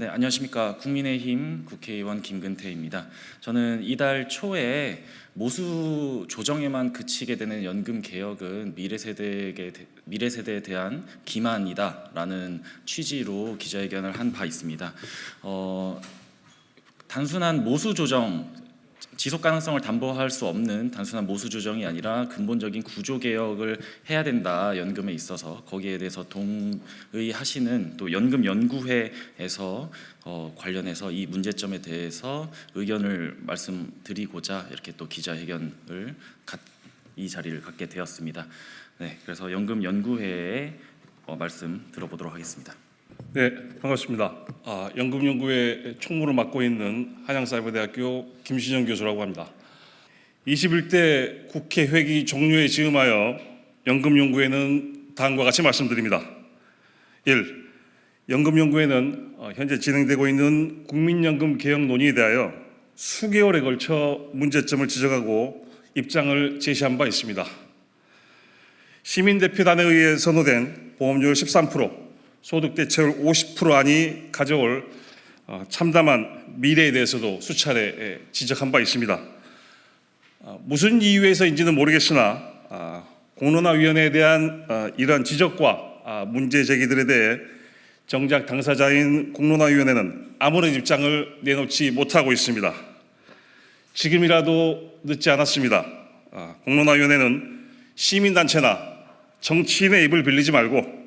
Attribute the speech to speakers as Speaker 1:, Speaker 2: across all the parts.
Speaker 1: 네, 안녕하십니까. 국민의힘 국회의원 김근태입니다. 저는 이달 초에 모수 조정에만 그치게 되는 연금 개혁은 미래 세대에 대한 기만이다라는 취지로 기자회견을 한 바 있습니다. 단순한 모수 조정, 지속 가능성을 담보할 수 없는 단순한 모수 조정이 아니라 근본적인 구조 개혁을 해야 된다, 연금에 있어서. 거기에 대해서 동의하시는 또 연금 연구회에서 관련해서 이 문제점에 대해서 의견을 말씀드리고자 이렇게 또 기자회견을 이 자리를 갖게 되었습니다. 네, 그래서 연금 연구회의 말씀 들어보도록 하겠습니다.
Speaker 2: 네, 반갑습니다. 연금연구회 총무를 맡고 있는 한양사이버대학교 김신영 교수라고 합니다. 21대 국회 회기 종료에 즈음하여 연금연구회는 다음과 같이 말씀드립니다. 1. 연금연구회는 현재 진행되고 있는 국민연금 개혁 논의에 대하여 수개월에 걸쳐 문제점을 지적하고 입장을 제시한 바 있습니다. 시민대표단에 의해 선호된 보험료율 13%, 소득 대체율 50% 안이 가져올 참담한 미래에 대해서도 수차례 지적한 바 있습니다. 무슨 이유에서인지는 모르겠으나 공론화위원회에 대한 이러한 지적과 문제 제기들에 대해 정작 당사자인 공론화위원회는 아무런 입장을 내놓지 못하고 있습니다. 지금이라도 늦지 않았습니다. 공론화위원회는 시민단체나 정치인의 입을 빌리지 말고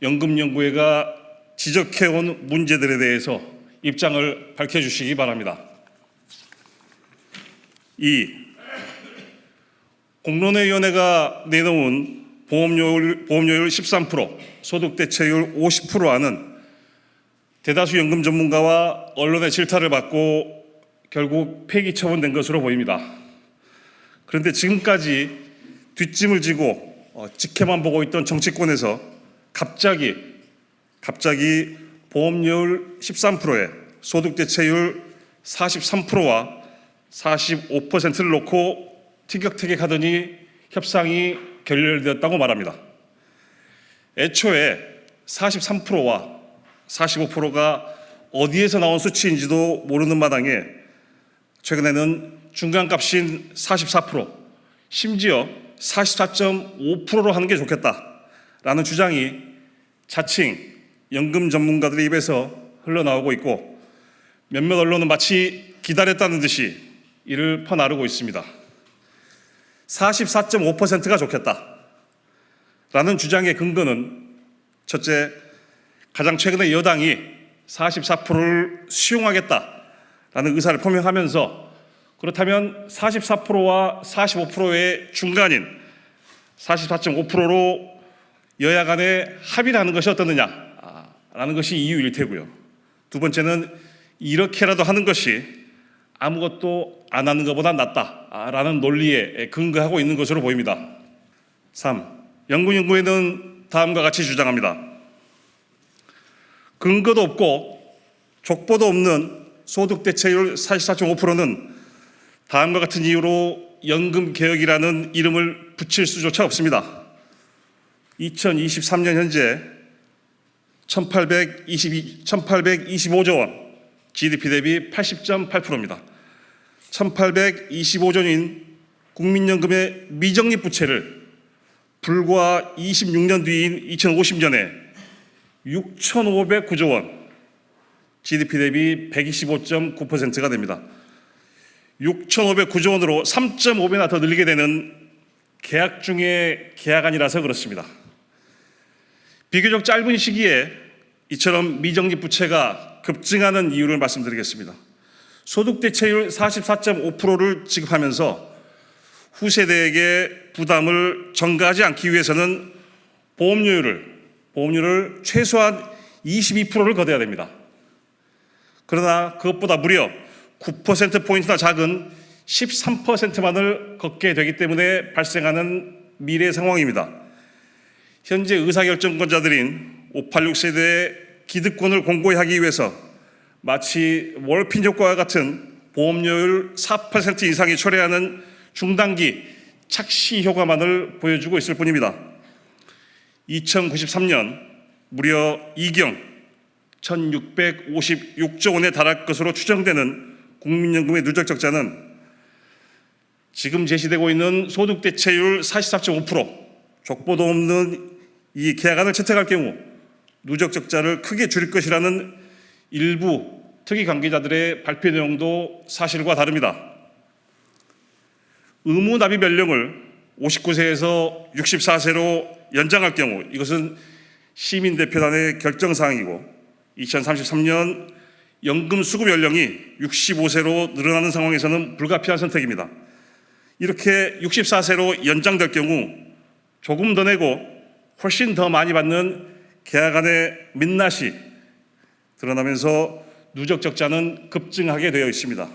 Speaker 2: 연금연구회가 지적해온 문제들에 대해서 입장을 밝혀주시기 바랍니다. 2. 공론회위원회가 내놓은 보험료율 13%, 소득 대체율 50% 안은 대다수 연금 전문가와 언론의 질타를 받고 결국 폐기 처분된 것으로 보입니다. 그런데 지금까지 뒷짐을 지고 지켜만 보고 있던 정치권에서 갑자기 보험료율 13%에 소득 대체율 43%와 45%를 놓고 티격태격하더니 협상이 결렬되었다고 말합니다. 애초에 43%와 45%가 어디에서 나온 수치인지도 모르는 마당에 최근에는 중간값인 44%, 심지어 44.5%로 하는 게 좋겠다라는 주장이 자칭 연금 전문가들의 입에서 흘러나오고 있고, 몇몇 언론은 마치 기다렸다는 듯이 이를 퍼나르고 있습니다. 44.5%가 좋겠다라는 주장의 근거는 첫째, 가장 최근에 여당이 44%를 수용하겠다라는 의사를 표명하면서, 그렇다면 44%와 45%의 중간인 44.5%로 여야 간에 합의를 하는 것이 어떻느냐라는 것이 이유일 테고요. 두 번째는 이렇게라도 하는 것이 아무것도 안 하는 것보다 낫다라는 논리에 근거하고 있는 것으로 보입니다. 3. 연금연구회는 다음과 같이 주장합니다. 근거도 없고 족보도 없는 소득 대체율 44.5%는 다음과 같은 이유로 연금개혁이라는 이름을 붙일 수조차 없습니다. 2023년 현재 1825조 원, GDP 대비 80.8%입니다. 1825조 원인 국민연금의 미적립 부채를 불과 26년 뒤인 2050년에 6,509조 원, GDP 대비 125.9%가 됩니다. 6,509조 원으로 3.5배나 더 늘리게 되는 계약 중에 계약안이라서 그렇습니다. 비교적 짧은 시기에 이처럼 미적립 부채가 급증하는 이유를 말씀드리겠습니다. 소득 대체율 44.5%를 지급하면서 후세대에게 부담을 전가하지 않기 위해서는 보험료율을 최소한 22%를 걷어야 됩니다. 그러나 그것보다 무려 9%포인트나 작은 13%만을 걷게 되기 때문에 발생하는 미래 상황입니다. 현재 의사결정권자들인 586 세대의 기득권을 공고히 하기 위해서 마치 월핀 효과와 같은 보험료율 4% 이상이 초래하는 중단기 착시 효과만을 보여주고 있을 뿐입니다. 2093년 무려 이경 1656조 원에 달할 것으로 추정되는 국민연금의 누적 적자는 지금 제시되고 있는 소득 대체율 44.5%, 족보도 없는 이 계약안을 채택할 경우 누적 적자를 크게 줄일 것이라는 일부 특위 관계자들의 발표 내용도 사실과 다릅니다. 의무 납입 연령을 59세에서 64세로 연장할 경우 이것은 시민대표단의 결정사항이고 2033년 연금 수급 연령이 65세로 늘어나는 상황에서는 불가피한 선택입니다. 이렇게 64세로 연장될 경우 조금 더 내고 훨씬 더 많이 받는 계약안의 민낯이 드러나면서 누적 적자는 급증하게 되어 있습니다.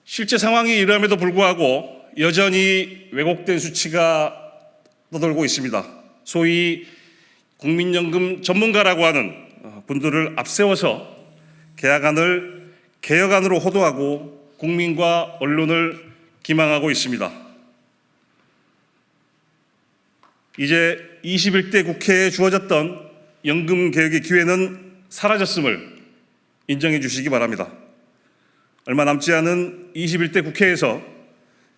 Speaker 2: 실제 상황이 이러함에도 불구하고 여전히 왜곡된 수치가 떠돌고 있습니다. 소위 국민연금 전문가라고 하는 분들을 앞세워서 계약안을 개혁안으로 호도하고 국민과 언론을 기망하고 있습니다. 이제 21대 국회에 주어졌던 연금 개혁의 기회는 사라졌음을 인정해 주시기 바랍니다. 얼마 남지 않은 21대 국회에서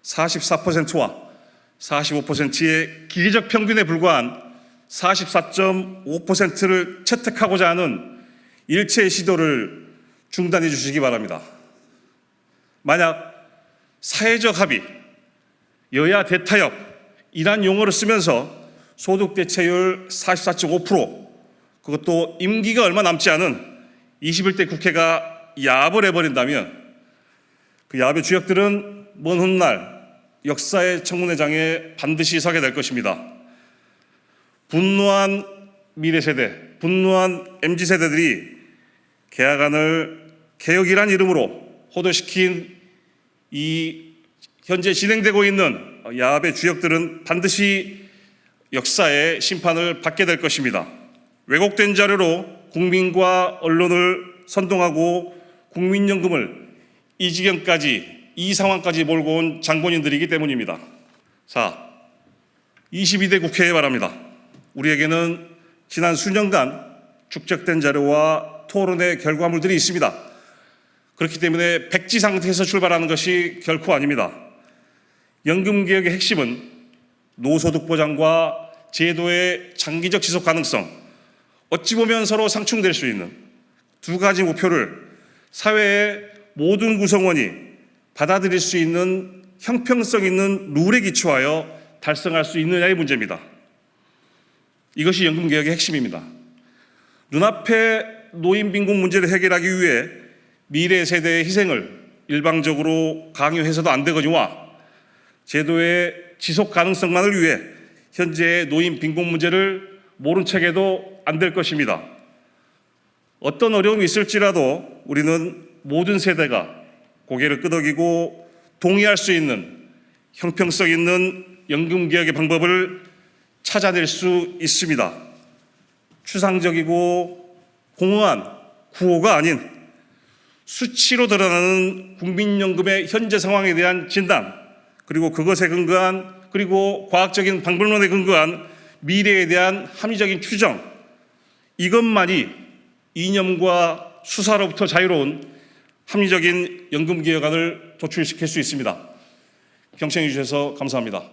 Speaker 2: 44%와 45%의 기계적 평균에 불과한 44.5%를 채택하고자 하는 일체의 시도를 중단해 주시기 바랍니다. 만약 사회적 합의, 여야 대타협 이란 용어를 쓰면서 소득 대체율 44.5%, 그것도 임기가 얼마 남지 않은 21대 국회가 야합을 해버린다면 그 야합의 주역들은 먼 훗날 역사의 청문회장에 반드시 서게 될 것입니다. 분노한 미래 세대, 분노한 MZ세대들이 계약안을 개혁이란 이름으로 호도시킨 이 현재 진행되고 있는 야합의 주역들은 반드시 역사의 심판을 받게 될 것입니다. 왜곡된 자료로 국민과 언론을 선동하고 국민연금을 이 지경까지, 이 상황까지 몰고 온 장본인들이기 때문입니다. 22대 국회에 바랍니다. 우리에게는 지난 수년간 축적된 자료와 토론의 결과물들이 있습니다. 그렇기 때문에 백지 상태에서 출발하는 것이 결코 아닙니다. 연금개혁의 핵심은 노소득 보장과 제도의 장기적 지속 가능성, 어찌 보면 서로 상충될 수 있는 두 가지 목표를 사회의 모든 구성원이 받아들일 수 있는 형평성 있는 룰에 기초하여 달성할 수 있느냐의 문제입니다. 이것이 연금개혁의 핵심입니다. 눈앞에 노인 빈곤 문제를 해결하기 위해 미래 세대의 희생을 일방적으로 강요해서도 안 되거니와 제도의 지속 가능성만을 위해 현재의 노인 빈곤 문제를 모른 척해도 안 될 것입니다. 어떤 어려움이 있을지라도 우리는 모든 세대가 고개를 끄덕이고 동의할 수 있는 형평성 있는 연금개혁의 방법을 찾아낼 수 있습니다. 추상적이고 공허한 구호가 아닌 수치로 드러나는 국민연금의 현재 상황에 대한 진단, 그리고 그것에 근거한, 그리고 과학적인 방법론에 근거한 미래에 대한 합리적인 추정, 이것만이 이념과 수사로부터 자유로운 합리적인 연금개혁안을 도출시킬 수 있습니다. 경청해 주셔서 감사합니다.